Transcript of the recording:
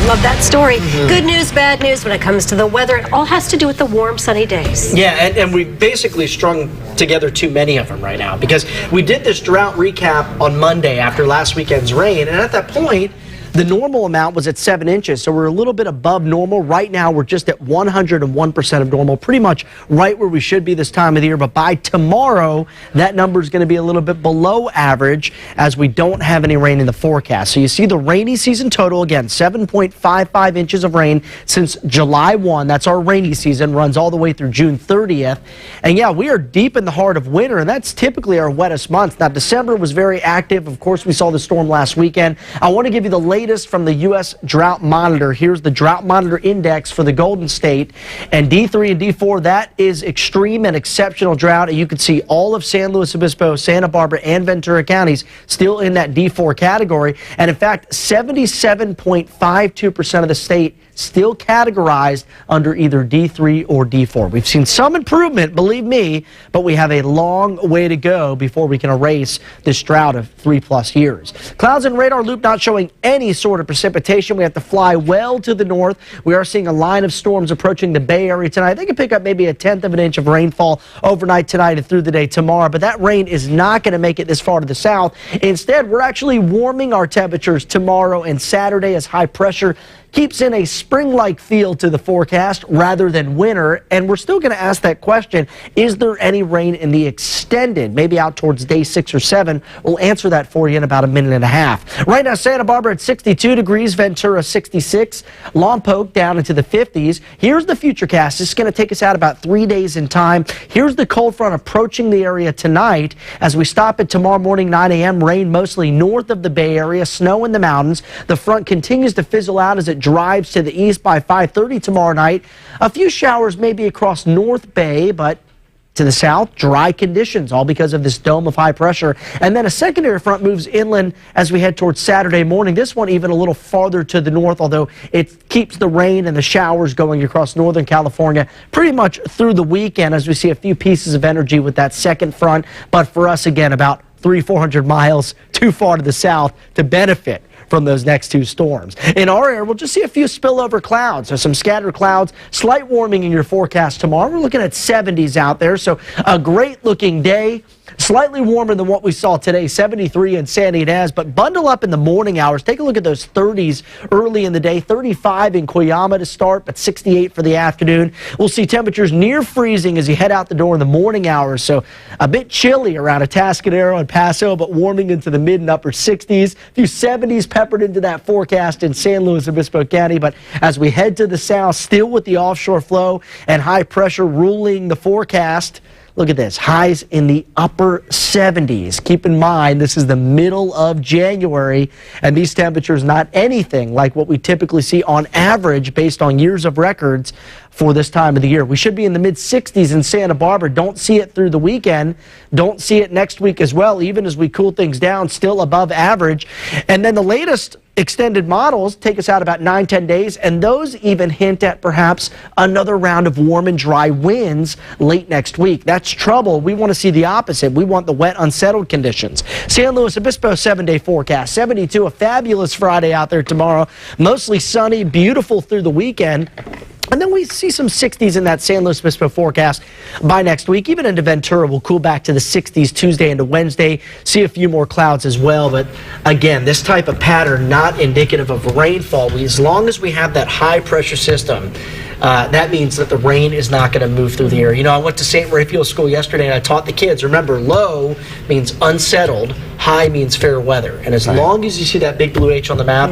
love that story. Good news, bad news when it comes to the weather. It all has to do with the warm, sunny days. Yeah, and we basically strung together too many of them right now because we did this drought recap on Monday after last weekend's rain, and at that point, the normal amount was at 7 inches, so we're a little bit above normal. Right now, we're just at 101% of normal, pretty much right where we should be this time of the year. But by tomorrow, that number is going to be a little bit below average as we don't have any rain in the forecast. So you see the rainy season total, again, 7.55 inches of rain since July 1. That's our rainy season, runs all the way through June 30th. And yeah, we are deep in the heart of winter, and that's typically our wettest month. Now, December was very active. Of course, we saw the storm last weekend. I want to give you the latest from the U.S. Drought Monitor. Here's the Drought Monitor Index for the Golden State. And D3 and D4, that is extreme and exceptional drought. And you can see all of San Luis Obispo, Santa Barbara, and Ventura counties still in that D4 category. And in fact, 77.52% of the state still categorized under either D3 or D4. We've seen some improvement, believe me, but we have a long way to go before we can erase this drought of 3+ years. Clouds and radar loop not showing any sort of precipitation. We have to fly well to the north. We are seeing a line of storms approaching the Bay Area tonight. They could pick up maybe 1/10 of an inch of rainfall overnight tonight and through the day tomorrow, but that rain is not going to make it this far to the south. Instead, we're actually warming our temperatures tomorrow and Saturday as high pressure keeps in a spring-like feel to the forecast rather than winter. And we're still going to ask that question, is there any rain in the extended, maybe out towards day 6 or 7? We'll answer that for you in about a minute and a half. Right now, Santa Barbara at 62 degrees, Ventura 66, Lompoc down into the 50s. Here's the futurecast. This is going to take us out about 3 days in time. Here's the cold front approaching the area tonight. As we stop at tomorrow morning, 9 a.m., rain mostly north of the Bay Area, snow in the mountains. The front continues to fizzle out as it drives to the east by 5:30 tomorrow night. A few showers maybe across North Bay, but to the south, dry conditions, all because of this dome of high pressure. And then a secondary front moves inland as we head towards Saturday morning. This one even a little farther to the north, although it keeps the rain and the showers going across northern California pretty much through the weekend as we see a few pieces of energy with that second front. But for us, again, about 300-400 miles too far to the south to benefit from those next two storms. In our area, we'll just see a few spillover clouds. So some scattered clouds, slight warming in your forecast tomorrow. We're looking at 70s out there, so a great looking day. Slightly warmer than what we saw today, 73 in San Ynez, but bundle up in the morning hours. Take a look at those 30s early in the day, 35 in Cuyama to start, but 68 for the afternoon. We'll see temperatures near freezing as you head out the door in the morning hours, so a bit chilly around Atascadero and Paso, but warming into the mid and upper 60s. A few 70s peppered into that forecast in San Luis Obispo County, but as we head to the south, still with the offshore flow and high pressure ruling the forecast. Look at this, highs in the upper 70s. Keep in mind, this is the middle of January, and these temperatures not anything like what we typically see on average based on years of records for this time of the year. We should be in the mid-60s in Santa Barbara. Don't see it through the weekend. Don't see it next week as well, even as we cool things down, still above average. And then the latest extended models take us out about 9-10 days, and those even hint at perhaps another round of warm and dry winds late next week. That's trouble. We want to see the opposite. We want the wet, unsettled conditions. San Luis Obispo 7-day forecast. 72, a fabulous Friday out there tomorrow. Mostly sunny, beautiful through the weekend. And then we see some 60s in that San Luis Obispo forecast by next week. Even into Ventura, we'll cool back to the 60s Tuesday into Wednesday. See a few more clouds as well. But again, this type of pattern not indicative of rainfall. As long as we have that high pressure system, that means that the rain is not going to move through the air. You know, I went to St. Raphael School yesterday and I taught the kids, remember, low means unsettled, high means fair weather. And as long as you see that big blue H on the map,